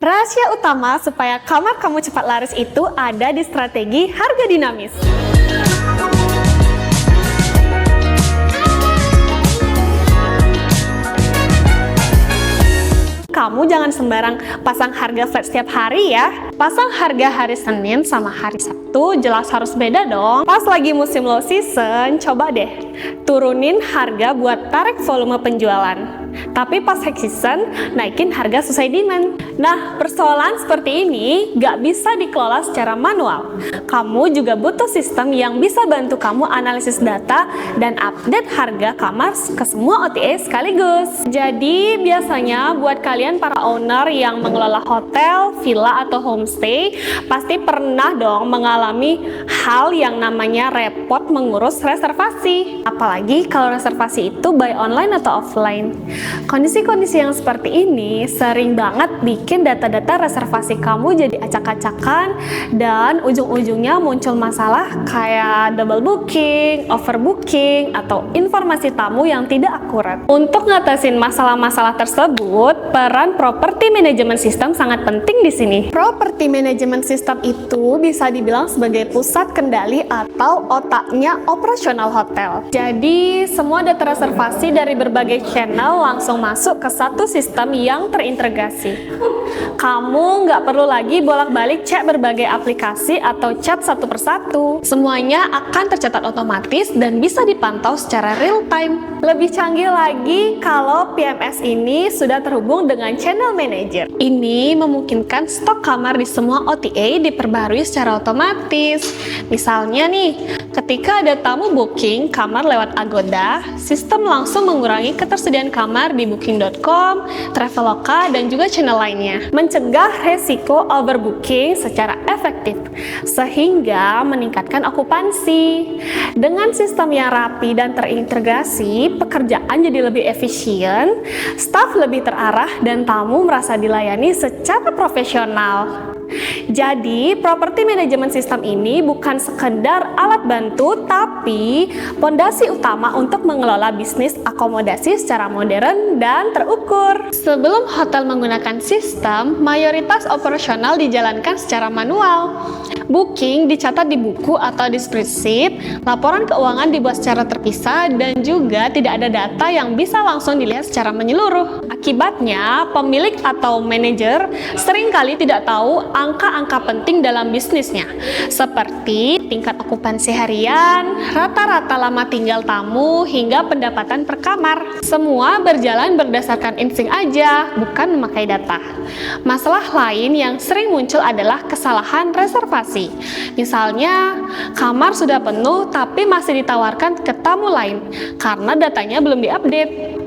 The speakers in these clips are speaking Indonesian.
Rahasia utama supaya kamar kamu cepat laris itu ada di strategi harga dinamis. Kamu jangan sembarang pasang harga flat setiap hari ya. Pasang harga hari Senin sama hari Sabtu jelas harus beda dong. Pas lagi musim low season, coba deh turunin harga buat tarik volume penjualan. Tapi pas high season, naikin harga sesuai demand. Nah, persoalan seperti ini gak bisa dikelola secara manual. Kamu juga butuh sistem yang bisa bantu kamu analisis data dan update harga kamar ke semua OTA sekaligus. Jadi, biasanya buat kalian para owner yang mengelola hotel, villa, atau homestay, pasti pernah dong mengalami hal yang namanya repot mengurus reservasi. Apalagi kalau reservasi itu by online atau offline. Kondisi-kondisi yang seperti ini sering banget bikin data-data reservasi kamu jadi acak-acakan dan ujung-ujungnya muncul masalah kayak double booking, overbooking, atau informasi tamu yang tidak akurat. Untuk ngatasin masalah-masalah tersebut, peran property management system sangat penting di sini. Property management system itu bisa dibilang sebagai pusat kendali atau otaknya operasional hotel. Jadi, semua data reservasi dari berbagai channel langsung masuk ke satu sistem yang terintegrasi. Kamu nggak perlu lagi bolak-balik cek berbagai aplikasi atau chat satu persatu. Semuanya akan tercatat otomatis dan bisa dipantau secara real time. Lebih canggih lagi kalau PMS ini sudah terhubung dengan channel manager. Ini memungkinkan stok kamar di semua OTA diperbarui secara otomatis. Misalnya nih, ketika ada tamu booking kamar lewat Agoda, sistem langsung mengurangi ketersediaan kamar di booking.com, Traveloka, dan juga channel lainnya. Mencegah resiko overbooking secara efektif, sehingga meningkatkan okupansi. Dengan sistem yang rapi dan terintegrasi, pekerjaan jadi lebih efisien, staf lebih terarah, dan tamu merasa dilayani secara profesional. Jadi, property management system ini bukan sekedar alat bantu, tapi pondasi utama untuk mengelola bisnis akomodasi secara modern dan terukur. Sebelum hotel menggunakan sistem, mayoritas operasional dijalankan secara manual. Booking dicatat di buku atau di spreadsheet, laporan keuangan dibuat secara terpisah, dan juga tidak ada data yang bisa langsung dilihat secara menyeluruh. Akibatnya, pemilik atau manajer seringkali tidak tahu angka-angka penting dalam bisnisnya, seperti tingkat okupansi harian, rata-rata lama tinggal tamu, hingga pendapatan per kamar. Semua berjalan berdasarkan insting aja, bukan memakai data. Masalah lain yang sering muncul adalah kesalahan reservasi. Misalnya, kamar sudah penuh tapi masih ditawarkan ke tamu lain karena datanya belum diupdate.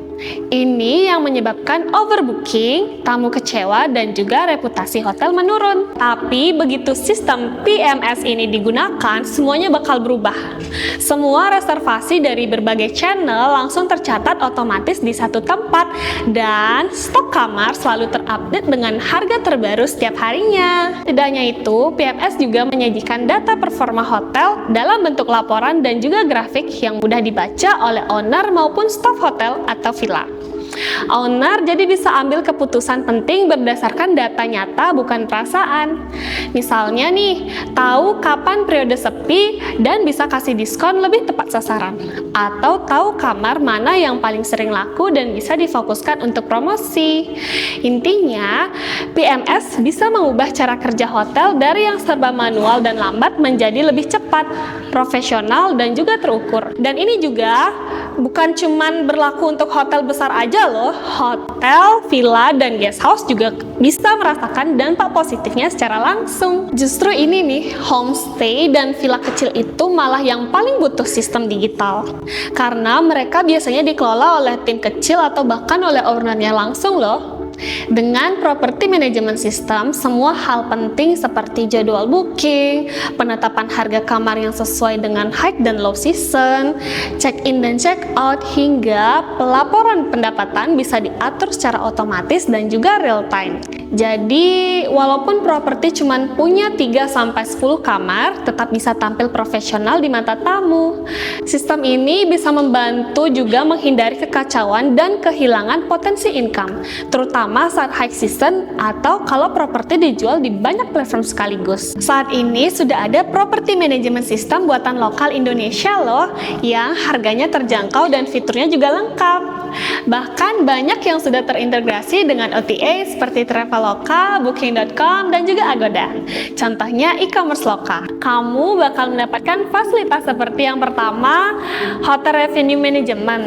Ini yang menyebabkan overbooking, tamu kecewa, dan juga reputasi hotel menurun. Tapi begitu sistem PMS ini digunakan, semuanya bakal berubah. Semua reservasi dari berbagai channel langsung tercatat otomatis di satu tempat, dan stok kamar selalu terupdate dengan harga terbaru setiap harinya. Tidak hanya itu, PMS juga menyajikan data performa hotel dalam bentuk laporan dan juga grafik yang mudah dibaca oleh owner maupun staf hotel atau villa. Owner jadi bisa ambil keputusan penting berdasarkan data nyata, bukan perasaan. Misalnya nih, tahu kapan periode sepi dan bisa kasih diskon lebih tepat sasaran. Atau tahu kamar mana yang paling sering laku dan bisa difokuskan untuk promosi. Intinya, PMS bisa mengubah cara kerja hotel dari yang serba manual dan lambat menjadi lebih cepat, profesional, dan juga terukur. Dan ini juga bukan cuman berlaku untuk hotel besar aja loh, hotel, villa, dan guest house juga bisa merasakan dampak positifnya secara langsung. Justru ini nih, homestay dan villa kecil itu malah yang paling butuh sistem digital. Karena mereka biasanya dikelola oleh tim kecil atau bahkan oleh ownernya langsung loh. Dengan property management system, semua hal penting seperti jadwal booking, penetapan harga kamar yang sesuai dengan high dan low season, check-in dan check-out, hingga pelaporan pendapatan bisa diatur secara otomatis dan juga real time. Jadi, walaupun properti cuma punya 3-10 kamar, tetap bisa tampil profesional di mata tamu. Sistem ini bisa membantu juga menghindari kekacauan dan kehilangan potensi income, terutama terutama saat high season atau kalau properti dijual di banyak platform sekaligus. Saat ini sudah ada property management system buatan lokal Indonesia loh, yang harganya terjangkau dan fiturnya juga lengkap. Bahkan banyak yang sudah terintegrasi dengan OTA seperti Traveloka, Booking.com, dan juga Agoda. Contohnya e-commerce Loka. Kamu bakal mendapatkan fasilitas seperti yang pertama, Hotel Revenue Management.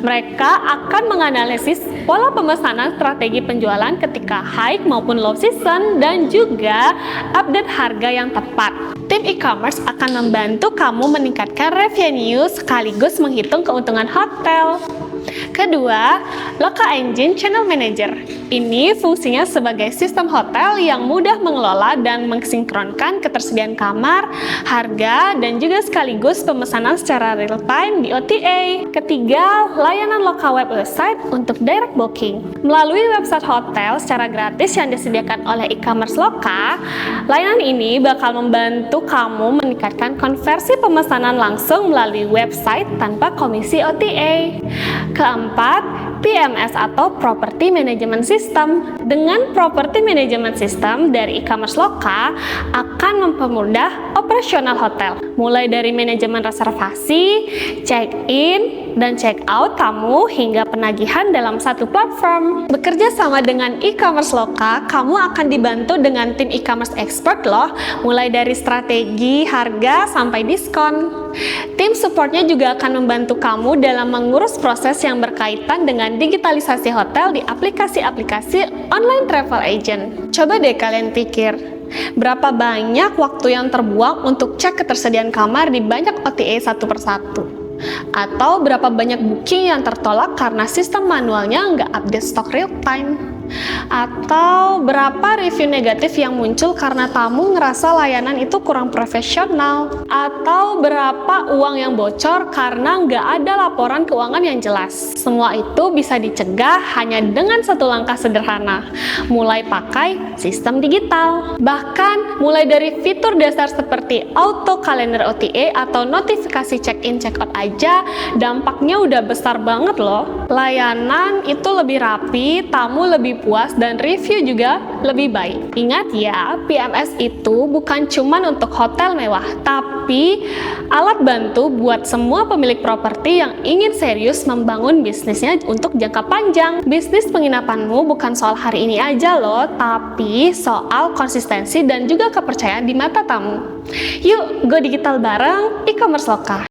Mereka akan menganalisis pola pemesanan strategi penjualan ketika high maupun low season dan juga update harga yang tepat. Tim e-commerce akan membantu kamu meningkatkan revenue sekaligus menghitung keuntungan hotel. Kedua, Loka Engine Channel Manager. Ini fungsinya sebagai sistem hotel yang mudah mengelola dan mensinkronkan ketersediaan kamar, harga, dan juga sekaligus pemesanan secara real time di OTA. Ketiga, layanan Loka Web Website untuk direct booking. Melalui website hotel secara gratis yang disediakan oleh e-commerce Loka, layanan ini bakal membantu kamu meningkatkan konversi pemesanan langsung melalui website tanpa komisi OTA. Keempat, PMS atau Property Management System. Dengan Property Management System dari e-commerce Loka akan mempermudah operasional hotel, mulai dari manajemen reservasi, check-in, dan check-out tamu hingga penagihan dalam satu platform. Bekerja sama dengan e-commerce Loka, kamu akan dibantu dengan tim e-commerce expert loh, mulai dari strategi, harga, sampai diskon. Tim supportnya juga akan membantu kamu dalam mengurus proses yang berkaitan dengan digitalisasi hotel di aplikasi-aplikasi online travel agent. Coba deh kalian pikir, berapa banyak waktu yang terbuang untuk cek ketersediaan kamar di banyak OTA satu persatu? Atau berapa banyak booking yang tertolak karena sistem manualnya nggak update stok real time? Atau berapa review negatif yang muncul karena tamu ngerasa layanan itu kurang profesional? Atau berapa uang yang bocor karena nggak ada laporan keuangan yang jelas? Semua itu bisa dicegah hanya dengan satu langkah sederhana, mulai pakai sistem digital. Bahkan mulai dari fitur dasar seperti auto kalender OTA atau notifikasi check-in check-out aja, dampaknya udah besar banget loh. Layanan itu lebih rapi, tamu lebih puas, dan review juga lebih baik. Ingat ya, PMS itu bukan cuma untuk hotel mewah, tapi alat bantu buat semua pemilik properti yang ingin serius membangun bisnisnya untuk jangka panjang. Bisnis penginapanmu bukan soal hari ini aja loh, tapi soal konsistensi dan juga kepercayaan di mata tamu. Yuk, go digital bareng e-commerce Loka.